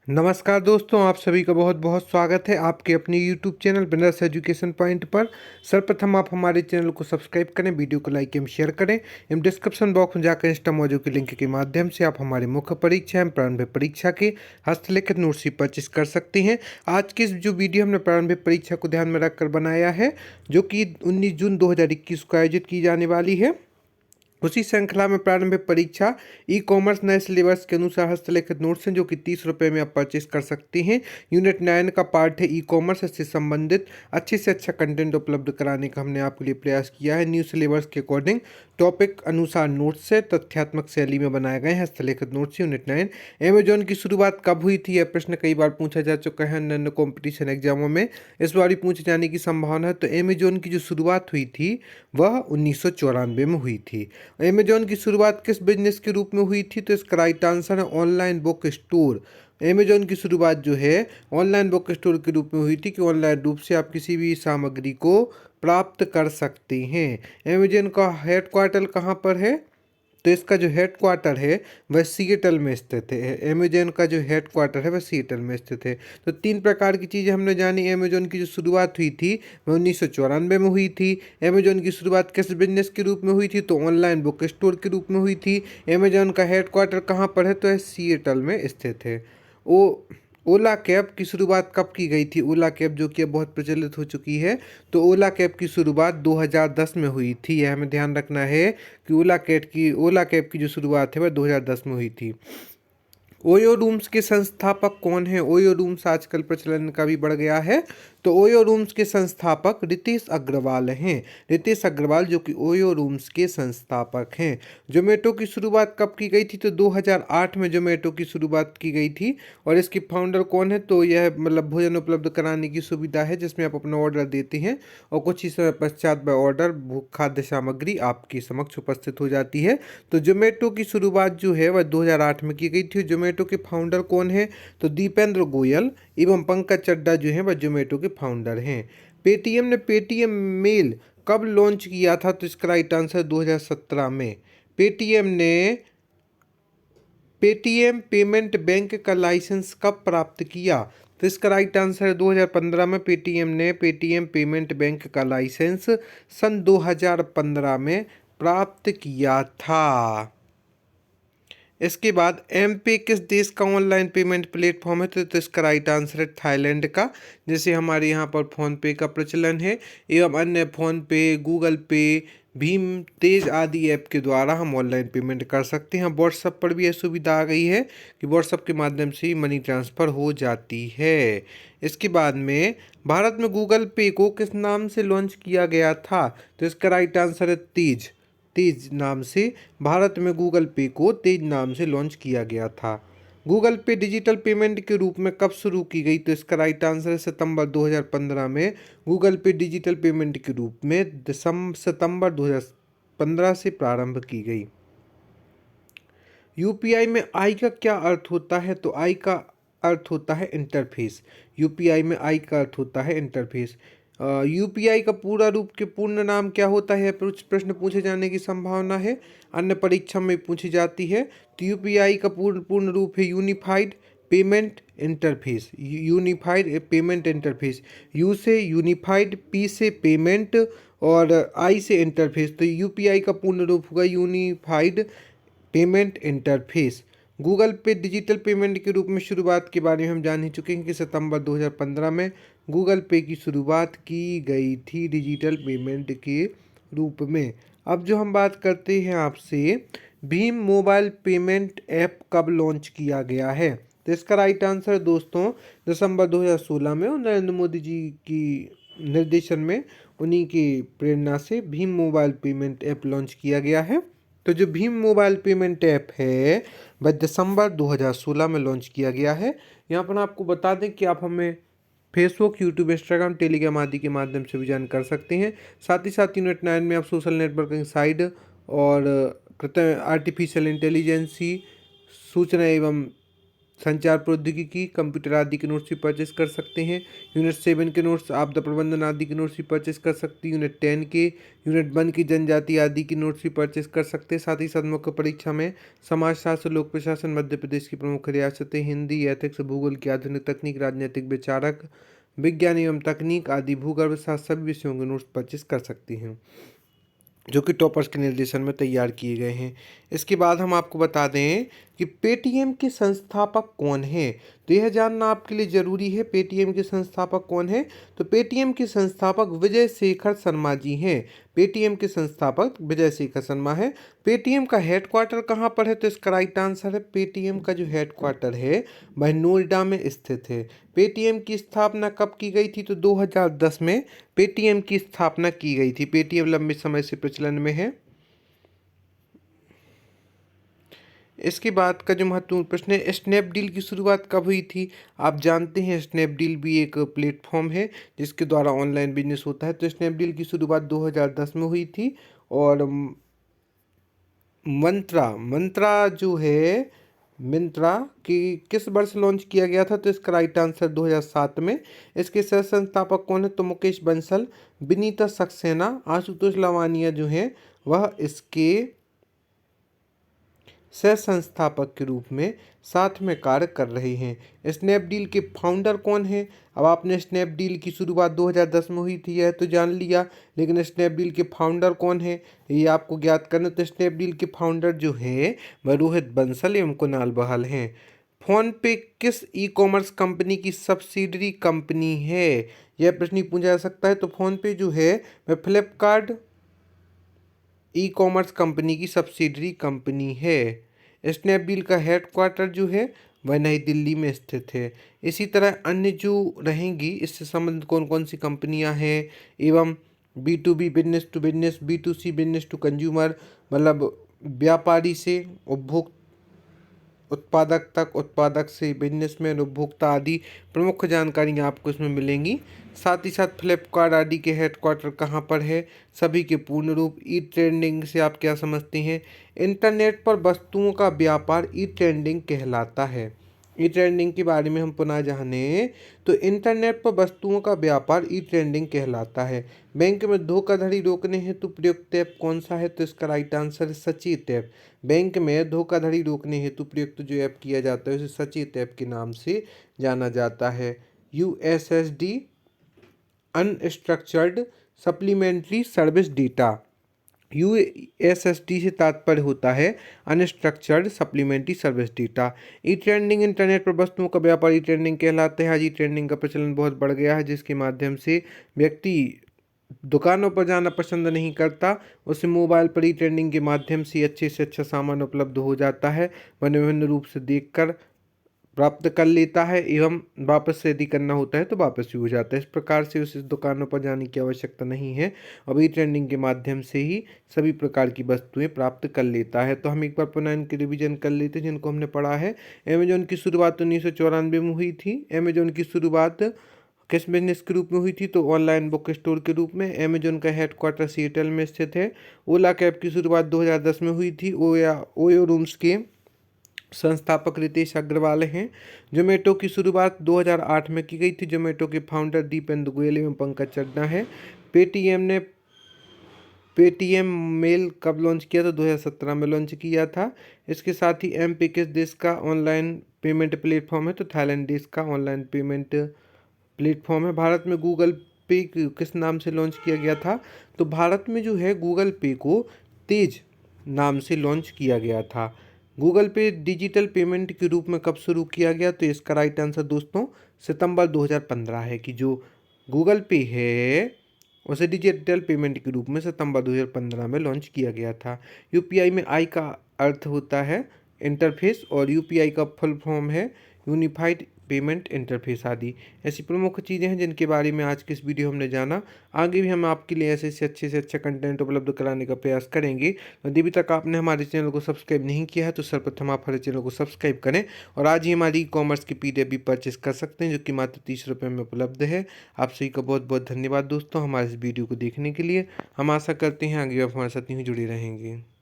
नमस्कार दोस्तों, आप सभी का बहुत बहुत स्वागत है आपके अपने YouTube channel winners education point पर। सर्वप्रथम आप हमारे चैनल को सब्सक्राइब करें, वीडियो को लाइक एवं शेयर करें एवं डिस्क्रिप्शन बॉक्स में जाकर इंस्टा मौजू के लिंक के माध्यम से आप हमारे मुख्य परीक्षा एवं प्रारंभिक परीक्षा के हस्तलिखित नोट्स परचेस कर सकते हैं। आज की जो वीडियो हमने प्रारंभिक परीक्षा को ध्यान में रखकर बनाया है, जो कि 19 जून 2021 को आयोजित की जाने वाली है। उसी श्रृंखला में प्रारंभिक परीक्षा ई कॉमर्स नए सिलेबस के अनुसार हस्तलिखित नोट्स हैं, जो कि 30 रुपये में आप परचेस कर सकते हैं। यूनिट 9 का पार्ट है ई कॉमर्स, इससे संबंधित अच्छे से अच्छा कंटेंट उपलब्ध कराने का हमने आपके लिए प्रयास किया है। न्यू सिलेबस के अकॉर्डिंग टॉपिक अनुसार नोट्स से तथ्यात्मक शैली में बनाए गए हैं हस्तलिखित नोट्स यूनिट 9। अमेजॉन की शुरुआत कब हुई थी, यह प्रश्न कई बार पूछा जा चुका है अन्य कॉम्पिटिशन एग्जामों में, इस बार भी पूछे जाने की संभावना है। तो अमेजॉन की जो शुरुआत हुई थी वह 1994 में हुई थी। अमेजॉन की शुरुआत किस बिजनेस के रूप में हुई थी, तो इसका राइट आंसर है ऑनलाइन बुक स्टोर। अमेजॉन की शुरुआत जो है ऑनलाइन बुक स्टोर के रूप में हुई थी कि ऑनलाइन रूप से आप किसी भी सामग्री को प्राप्त कर सकते हैं। अमेजॉन का हेडक्वार्टर कहाँ पर है, तो इसका जो हेडक्वार्टर है वह सिएटल में स्थित है। अमेजॉन का जो हेडक्वार्टर है वह सिएटल में स्थित है। तो 3 प्रकार की चीज़ें हमने जानी। अमेजॉन की जो शुरुआत हुई थी वह 1994 में हुई थी। अमेजॉन की शुरुआत किस बिजनेस के रूप में हुई थी, तो ऑनलाइन बुक स्टोर के रूप में हुई थी। अमेजॉन का हेडक्वार्टर कहाँ पर है, तो यह सिएटल में स्थित है। ओ ओला कैब की शुरुआत कब की गई थी, ओला कैब जो कि अब बहुत प्रचलित हो चुकी है, तो ओला कैब की शुरुआत 2010 में हुई थी। यह हमें ध्यान रखना है कि ओला कैब की जो शुरुआत है वह 2010 में हुई थी। ओयो रूम्स के संस्थापक कौन है, ओयो रूम्स आजकल प्रचलन का भी बढ़ गया है, तो ओयो रूम्स के संस्थापक रितेश अग्रवाल हैं। रितेश अग्रवाल जो कि ओयो रूम्स के संस्थापक हैं। जोमेटो की शुरुआत कब की गई थी, तो 2008 में जोमेटो की शुरुआत की गई थी। और इसके फाउंडर कौन है, तो यह मतलब भोजन उपलब्ध कराने की सुविधा है जिसमें आप अपना ऑर्डर देते हैं और कुछ ही समय पश्चात वह ऑर्डर खाद्य सामग्री आपके समक्ष उपस्थित हो जाती है। तो जोमेटो की शुरुआत जो है वह 2008 में की गई थी। जोमेटो के फाउंडर कौन है, तो दीपेंद्र गोयल एवं पंकज चड्डा जो हैं वह जोमेटो के फाउंडर हैं। पेटीएम ने पेटीएम मेल कब लॉन्च किया था, तो इसका राइट आंसर 2017 में। पेटीएम ने पेटीएम पेमेंट बैंक का लाइसेंस कब प्राप्त किया, तो इसका राइट आंसर है 2015 में। पेटीएम ने पेटीएम पेमेंट बैंक का लाइसेंस सन 2015 में प्राप्त किया था। इसके बाद एम पे किस देश का ऑनलाइन पेमेंट प्लेटफॉर्म है, तो इसका राइट आंसर है थाईलैंड का। जैसे हमारे यहाँ पर फ़ोन पे का प्रचलन है एवं अन्य फ़ोन पे, गूगल पे, भीम, तेज आदि ऐप के द्वारा हम ऑनलाइन पेमेंट कर सकते हैं। व्हाट्सएप पर भी यह सुविधा आ गई है कि व्हाट्सएप के माध्यम से ही मनी ट्रांसफ़र हो जाती है। इसके बाद में भारत में गूगल पे को किस नाम से लॉन्च किया गया था, तो इसका राइट आंसर है तेज। तेज नाम से भारत में गूगल पे को तेज नाम से लॉन्च किया गया था। गूगल पे डिजिटल पेमेंट के रूप में कब शुरू की गई, तो इसका राइट आंसर है सितंबर 2015 में। गूगल पे डिजिटल पेमेंट के रूप में सितंबर 2015 से प्रारंभ की गई। यूपीआई में आई का क्या अर्थ होता है, तो आई का अर्थ होता है इंटरफेस। यूपीआई में आई का अर्थ होता है इंटरफेस। यूपीआई का पूरा रूप के पूर्ण नाम क्या होता है, कुछ प्रश्न पूछे जाने की संभावना है, अन्य परीक्षा में पूछी जाती है। तो यूपीआई का पूर्ण रूप है unified payment interface. Unified payment interface, you से यूनिफाइड, पी से पेमेंट और आई से इंटरफेस। तो यूपीआई का पूर्ण रूप होगा यूनिफाइड पेमेंट इंटरफेस। गूगल पे डिजिटल पेमेंट के रूप में शुरुआत के बारे में हम जान ही चुके हैं कि सितंबर 2015 में गूगल पे की शुरुआत की गई थी डिजिटल पेमेंट के रूप में। अब जो हम बात करते हैं आपसे, भीम मोबाइल पेमेंट ऐप कब लॉन्च किया गया है, तो इसका राइट आंसर दोस्तों दिसंबर 2016 में, और नरेंद्र मोदी जी की निर्देशन में, उन्हीं की प्रेरणा से Bhim mobile payment app launch किया गया है। तो जो भीम मोबाइल पेमेंट ऐप है वह दिसंबर 2016 में लॉन्च किया गया है। यहाँ पर आपको बता दें कि आप हमें फेसबुक, यूट्यूब, इंस्टाग्राम, टेलीग्राम आदि के माध्यम से भी ज्वाइन कर सकते हैं। साथ ही साथ यूनिट 9 में आप सोशल नेटवर्किंग साइट और आर्टिफिशियल इंटेलिजेंसी, सूचना एवं संचार प्रौद्योगिकी, कंप्यूटर आदि के नोट्स भी परचेस कर सकते हैं। यूनिट 7 के नोट्स, आपदा प्रबंधन आदि के नोट्स भी परचेस कर सकते हैं। यूनिट 10 के, यूनिट 1 की जनजाति आदि की नोट्स भी परचेस कर सकते हैं। साथ ही साथ मुख्य परीक्षा में समाजशास्त्र, लोक प्रशासन, मध्य प्रदेश की प्रमुख रियासतें, हिंदी, एथिक्स, भूगोल की आधुनिक तकनीक, राजनीतिक विचारक, विज्ञान एवं तकनीक आदि, भूगर्भ शास्त्र सभी विषयों के नोट्स परचेस कर सकती हैं, जो कि टॉपर्स के निर्देशन में तैयार किए गए हैं। इसके बाद हम आपको बता दें कि पेटीएम के संस्थापक कौन हैं। तो यह जानना आपके लिए ज़रूरी है, पेटीएम के संस्थापक कौन हैं। तो पेटीएम के संस्थापक विजय शेखर शर्मा जी हैं। पेटीएम के संस्थापक विजय शेखर शर्मा है। पेटीएम का हेडक्वार्टर कहाँ पर है, तो इसका राइट आंसर है पेटीएम का जो हेडक्वार्टर है वह नोएडा में स्थित है। पेटीएम की स्थापना कब की गई थी, तो 2010 में पेटीएम की स्थापना की गई थी। पेटीएम लंबे समय से प्रचलन में है। इसके बाद का जो महत्वपूर्ण प्रश्न है, स्नैपडील की शुरुआत कब हुई थी। आप जानते हैं स्नैपडील भी एक प्लेटफॉर्म है जिसके द्वारा ऑनलाइन बिजनेस होता है। तो स्नैपडील की शुरुआत 2010 में हुई थी। और मंत्रा जो है, मिंत्रा की किस वर्ष लॉन्च किया गया था, तो इसका राइट आंसर 2007 में। इसके सह संस्थापक कौन है, तो मुकेश बंसल, विनीता सक्सेना, आशुतोष लवानिया जो हैं वह इसके सह संस्थापक के रूप में साथ में कार्य कर रहे हैं। स्नैपडील के फाउंडर कौन है। अब आपने स्नैपडील की शुरुआत 2010 में हुई थी यह तो जान लिया, लेकिन स्नैपडील के फाउंडर कौन है ये आपको ज्ञात करना। तो स्नैपडील के फाउंडर जो है वह रोहित बंसल एवं कुणाल बहल हैं। फोन पे किस ई कॉमर्स कंपनी की सब्सिडरी कंपनी है, यह प्रश्न ही पूछा जा सकता है। तो फोन पे जो है वह फ्लिपकार्ट ई कॉमर्स कंपनी की सब्सिडरी कंपनी है। स्नैपडील का हेडक्वार्टर जो है वह नई दिल्ली में स्थित है। इसी तरह अन्य जो रहेंगी इससे संबंधित कौन कौन सी कंपनियां हैं एवं B2B business to business, B2C business to consumer, मतलब व्यापारी से उपभोक्ता, उत्पादक तक, उत्पादक से बिजनेसमैन, उपभोक्ता आदि प्रमुख जानकारियाँ आपको इसमें मिलेंगी। साथ ही साथ फ्लिपकार्ट आदि के हेडक्वार्टर कहाँ पर है, सभी के पूर्ण रूप। ई ट्रेंडिंग से आप क्या समझते हैं, इंटरनेट पर वस्तुओं का व्यापार ई ट्रेंडिंग कहलाता है। ई ट्रेंडिंग के बारे में हम पुनः जाने तो इंटरनेट पर वस्तुओं का व्यापार ई ट्रेंडिंग कहलाता है। बैंक में धोखाधड़ी रोकने हेतु प्रयुक्त ऐप कौन सा है, तो इसका राइट आंसर है सचेत ऐप। बैंक में धोखाधड़ी रोकने हेतु प्रयुक्त जो ऐप किया जाता है उसे सचेत ऐप के नाम से जाना जाता है। USSD unstructured supplementary service data. USSD से तात्पर्य होता है अनस्ट्रक्चर्ड सप्लीमेंट्री सर्विस डेटा। ई ट्रेंडिंग इंटरनेट पर वस्तुओं का व्यापार ई ट्रेंडिंग कहलाता है। आज ई ट्रेंडिंग का प्रचलन बहुत बढ़ गया है, जिसके माध्यम से व्यक्ति दुकानों पर जाना पसंद नहीं करता, उसे मोबाइल पर ई ट्रेंडिंग के माध्यम से अच्छे से अच्छा सामान उपलब्ध हो जाता है। वह विभिन्न रूप से देखकर प्राप्त कर लेता है एवं वापस से यदि करना होता है तो वापस भी हो जाता है। इस प्रकार से उसे दुकानों पर जाने की आवश्यकता नहीं है। अब ई ट्रेंडिंग के माध्यम से ही सभी प्रकार की वस्तुएं प्राप्त कर लेता है। तो हम एक बार पुनः इनकी रिवीजन कर लेते हैं जिनको हमने पढ़ा है। अमेजोन की शुरुआत 1994 में हुई थी। अमेजोन की शुरुआत किस बिजनेस के रूप में हुई थी, तो ऑनलाइन बुक स्टोर के रूप में। अमेजोन का हेडक्वार्टर सिएटल में स्थित है। ओला कैब की शुरुआत 2010 में हुई थी। ओयो रूम्स के संस्थापक रितेश अग्रवाल हैं। जोमेटो की शुरुआत 2008 में की गई थी। जोमेटो के फाउंडर दीपेंद्र गोयल एवं पंकज चड्ढा हैं। पेटीएम मेल कब लॉन्च किया, तो 2017 में लॉन्च किया था। इसके साथ ही MP किस देश का ऑनलाइन पेमेंट प्लेटफॉर्म है, तो थाईलैंड देश का ऑनलाइन पेमेंट प्लेटफॉर्म है। भारत में गूगल पे किस नाम से लॉन्च किया गया था, तो भारत में जो है गूगल पे को तेज नाम से लॉन्च किया गया था। गूगल पे डिजिटल पेमेंट के रूप में कब शुरू किया गया, तो इसका राइट आंसर दोस्तों सितंबर 2015 है कि जो गूगल पे है उसे डिजिटल पेमेंट के रूप में सितंबर 2015 में लॉन्च किया गया था। UPI में I का अर्थ होता है इंटरफेस और UPI का फुल फॉर्म है यूनिफाइड पेमेंट इंटरफेस आदि। ऐसी प्रमुख चीज़ें हैं जिनके बारे में आज की इस वीडियो हमने जाना। आगे भी हम आपके लिए ऐसे से अच्छा कंटेंट उपलब्ध कराने का प्रयास करेंगे। यदि अभी तक आपने हमारे चैनल को सब्सक्राइब नहीं किया है तो सर्वप्रथम आप हमारे चैनल को सब्सक्राइब करें और आज ही हमारी ई कॉमर्स की PDF भी परचेस कर सकते हैं जो कि मात्र 30 रुपये में उपलब्ध है। आप सभी का बहुत बहुत धन्यवाद दोस्तों हमारे इस वीडियो को देखने के लिए। हम आशा करते हैं आगे आप हमारे साथ यूँ जुड़े रहेंगे।